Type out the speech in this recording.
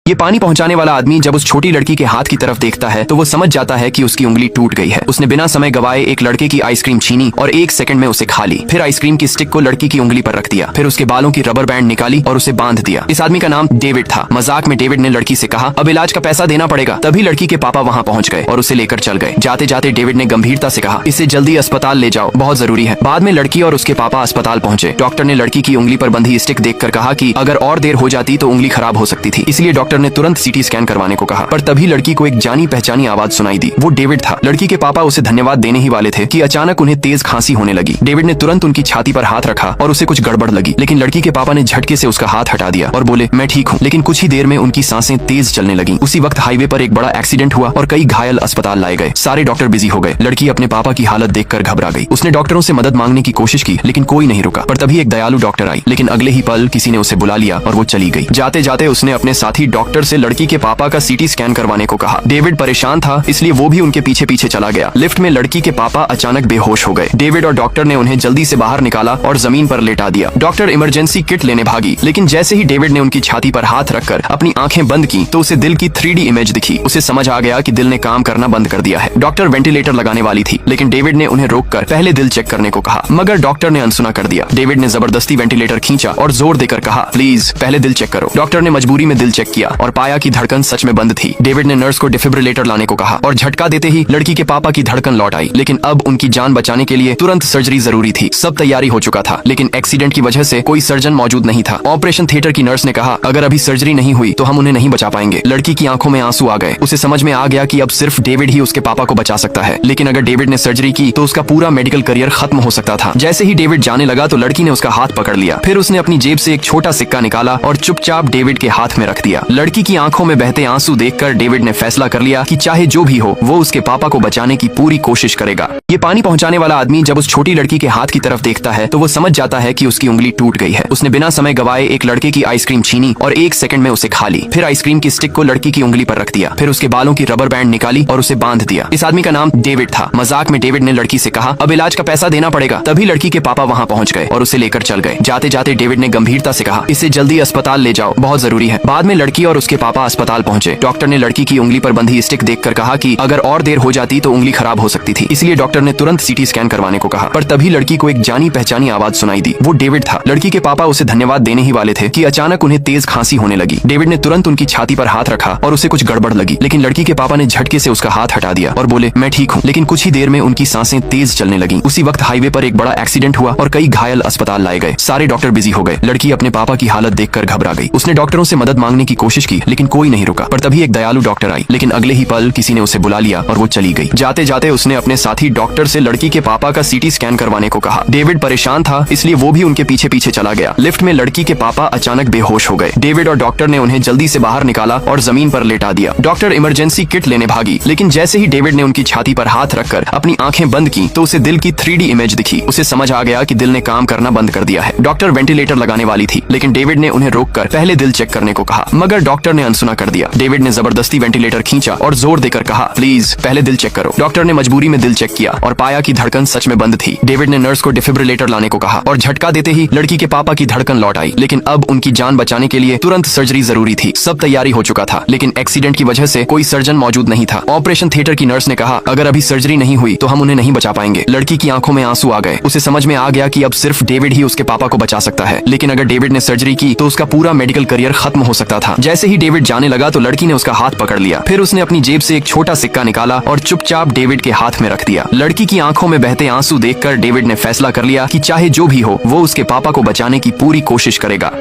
ये पानी पहुंचाने वाला आदमी जब उस छोटी लड़की के हाथ की तरफ देखता है तो वो समझ जाता है कि उसकी उंगली टूट गई है। उसने बिना समय गवाए एक लड़के की आइसक्रीम छीनी और 1 सेकंड में उसे खा ली। फिर आइसक्रीम की स्टिक को लड़की की उंगली पर रख दिया। फिर उसके बालों की रबर बैंड निकाली और उसे बांध दिया। इस आदमी का नाम डेविड था। मजाक में डेविड ने लड़की से कहा, अब इलाज का पैसा देना पड़ेगा। तभी लड़की के पापा वहाँ पहुँच गए और उसे लेकर चल गए। जाते जाते डेविड ने गंभीरता से कहा, इसे जल्दी अस्पताल ले जाओ, बहुत जरूरी है। बाद में लड़की और उसके पापा अस्पताल पहुंचे। डॉक्टर ने लड़की की उंगली पर बंधी स्टिक देखकर कहा कि अगर और देर हो जाती तो उंगली खराब हो सकती थी, इसलिए डॉक्टर ने तुरंत सीटी स्कैन करवाने को कहा। पर तभी लड़की को एक जानी पहचानी आवाज सुनाई दी। वो डेविड था। लड़की के पापा उसे धन्यवाद देने ही वाले थे कि अचानक उन्हें तेज खांसी होने लगी। डेविड ने तुरंत उनकी छाती पर हाथ रखा और उसे कुछ गड़बड़ लगी, लेकिन लड़की के पापा ने झटके से उसका हाथ हटा दिया और बोले, मैं ठीक हूँ। लेकिन कुछ ही देर में उनकी सांसें तेज चलने लगी। उसी वक्त हाईवे पर एक बड़ा एक्सीडेंट हुआ और कई घायल अस्पताल लाए गए। सारे डॉक्टर बिजी हो गए। लड़की अपने पापा की हालत देखकर घबरा गई। उसने डॉक्टरों से मदद मांगने की कोशिश की, लेकिन कोई नहीं रुका। पर तभी एक दयालु डॉक्टर आई, लेकिन अगले ही पल किसी ने उसे बुला लिया और वो चली गई। जाते जाते उसने अपने साथी डॉक्टर से लड़की के पापा का सीटी स्कैन करवाने को कहा। डेविड परेशान था, इसलिए वो भी उनके पीछे पीछे चला गया। लिफ्ट में लड़की के पापा अचानक बेहोश हो गए। डेविड और डॉक्टर ने उन्हें जल्दी से बाहर निकाला और जमीन पर लेटा दिया। डॉक्टर इमरजेंसी किट लेने भागी, लेकिन जैसे ही डेविड ने उनकी छाती पर हाथ रखकर अपनी आंखें बंद की तो उसे दिल की 3D इमेज दिखी। उसे समझ आ गया कि दिल ने काम करना बंद कर दिया है। डॉक्टर वेंटिलेटर लगाने वाली थी, लेकिन डेविड ने उन्हें रोककर पहले दिल चेक करने को कहा, मगर डॉक्टर ने अनसुना कर दिया। डेविड ने जबरदस्ती वेंटिलेटर खींचा और जोर देकर कहा, प्लीज पहले दिल चेक करो। डॉक्टर ने मजबूरी में दिल चेक किया और पाया कि धड़कन सच में बंद थी। डेविड ने नर्स को डिफिब्रिलेटर लाने को कहा और झटका देते ही लड़की के पापा की धड़कन लौट आई। लेकिन अब उनकी जान बचाने के लिए तुरंत सर्जरी जरूरी थी। सब तैयारी हो चुका था, लेकिन एक्सीडेंट की वजह से कोई सर्जन मौजूद नहीं था। ऑपरेशन थिएटर की नर्स ने कहा, अगर अभी सर्जरी नहीं हुई तो हम उन्हें नहीं बचा पाएंगे। लड़की की आंखों में आंसू आ गए। उसे समझ में आ गया कि अब सिर्फ डेविड ही उसके पापा को बचा सकता है, लेकिन अगर डेविड ने सर्जरी की तो उसका पूरा मेडिकल करियर खत्म हो सकता था। जैसे ही डेविड जाने लगा तो लड़की ने उसका हाथ पकड़ लिया। फिर उसने अपनी जेब से एक छोटा सिक्का निकाला और चुपचाप डेविड के हाथ में रख दिया। लड़की की आंखों में बहते आंसू देखकर डेविड ने फैसला कर लिया कि चाहे जो भी हो वो उसके पापा को बचाने की पूरी कोशिश करेगा। ये पानी पहुंचाने वाला आदमी जब उस छोटी लड़की के हाथ की तरफ देखता है तो वो समझ जाता है कि उसकी उंगली टूट गई है। उसने बिना समय गवाए एक लड़के की आइसक्रीम छीनी और 1 सेकंड में उसे खा ली। फिर आइसक्रीम की स्टिक को लड़की की उंगली पर रख दिया। फिर उसके बालों की रबर बैंड निकाली और उसे बांध दिया। इस आदमी का नाम डेविड था। मजाक में डेविड ने लड़की से कहा, अब इलाज का पैसा देना पड़ेगा। तभी लड़की के पापा वहाँ पहुँच गए और उसे लेकर चल गए। जाते जाते डेविड ने गंभीरता से कहा, इसे जल्दी अस्पताल ले जाओ, बहुत जरूरी है। बाद में लड़की और उसके पापा अस्पताल पहुंचे। डॉक्टर ने लड़की की उंगली पर बंधी स्टिक देखकर कहा कि अगर और देर हो जाती तो उंगली खराब हो सकती थी, इसलिए डॉक्टर ने तुरंत सीटी स्कैन करवाने को कहा। पर तभी लड़की को एक जानी पहचानी आवाज सुनाई दी। वो डेविड था। लड़की के पापा उसे धन्यवाद देने ही वाले थे कि अचानक उन्हें तेज खांसी होने लगी। डेविड ने तुरंत उनकी छाती पर हाथ रखा और उसे कुछ गड़बड़ लगी, लेकिन लड़की के पापा ने झटके से उसका हाथ हटा दिया और बोले, मैं ठीक हूँ। लेकिन कुछ ही देर में उनकी सांसें तेज चलने लगी। उसी वक्त हाईवे पर एक बड़ा एक्सीडेंट हुआ और कई घायल अस्पताल लाए गए। सारे डॉक्टर बिजी हो गए। लड़की अपने पापा की हालत देखकर घबरा गई। उसने डॉक्टरों से मदद मांगने की कोशिश की, लेकिन कोई नहीं रुका। पर तभी एक दयालु डॉक्टर आई, लेकिन अगले ही पल किसी ने उसे बुला लिया और वो चली गई। जाते जाते उसने अपने साथी डॉक्टर से लड़की के पापा का सीटी स्कैन करवाने को कहा। डेविड परेशान था, इसलिए वो भी उनके पीछे पीछे चला गया। लिफ्ट में लड़की के पापा अचानक बेहोश हो गए। डेविड और डॉक्टर ने उन्हें जल्दी से बाहर निकाला और जमीन पर लेटा दिया। डॉक्टर इमरजेंसी किट लेने भागी, लेकिन जैसे ही डेविड ने उनकी छाती पर हाथ रखकर अपनी आंखें बंद की तो उसे दिल की 3D इमेज दिखी। उसे समझ आ गया कि दिल ने काम करना बंद कर दिया है। डॉक्टर वेंटिलेटर लगाने वाली थी, लेकिन डेविड ने उन्हें रोककर पहले दिल चेक करने को कहा, मगर डॉक्टर ने अनसुना कर दिया। डेविड ने जबरदस्ती वेंटिलेटर खींचा और जोर देकर कहा, प्लीज पहले दिल चेक करो। डॉक्टर ने मजबूरी में दिल चेक किया और पाया कि धड़कन सच में बंद थी। डेविड ने नर्स को डिफिब्रिलेटर लाने को कहा और झटका देते ही लड़की के पापा की धड़कन लौट आई। लेकिन अब उनकी जान बचाने के लिए तुरंत सर्जरी जरूरी थी। सब तैयारी हो चुका था, लेकिन एक्सीडेंट की वजह से कोई सर्जन मौजूद नहीं था। ऑपरेशन थिएटर की नर्स ने कहा, अगर अभी सर्जरी नहीं हुई तो हम उन्हें नहीं बचा पाएंगे। लड़की की आंखों में आंसू आ गए। उसे समझ में आ गया कि अब सिर्फ डेविड ही उसके पापा को बचा सकता है, लेकिन अगर डेविड ने सर्जरी की तो उसका पूरा मेडिकल करियर खत्म हो सकता था। जैसे ही डेविड जाने लगा तो लड़की ने उसका हाथ पकड़ लिया। फिर उसने अपनी जेब से एक छोटा सिक्का निकाला और चुपचाप डेविड के हाथ में रख दिया। लड़की की आंखों में बहते आंसू देखकर डेविड ने फैसला कर लिया कि चाहे जो भी हो वो उसके पापा को बचाने की पूरी कोशिश करेगा।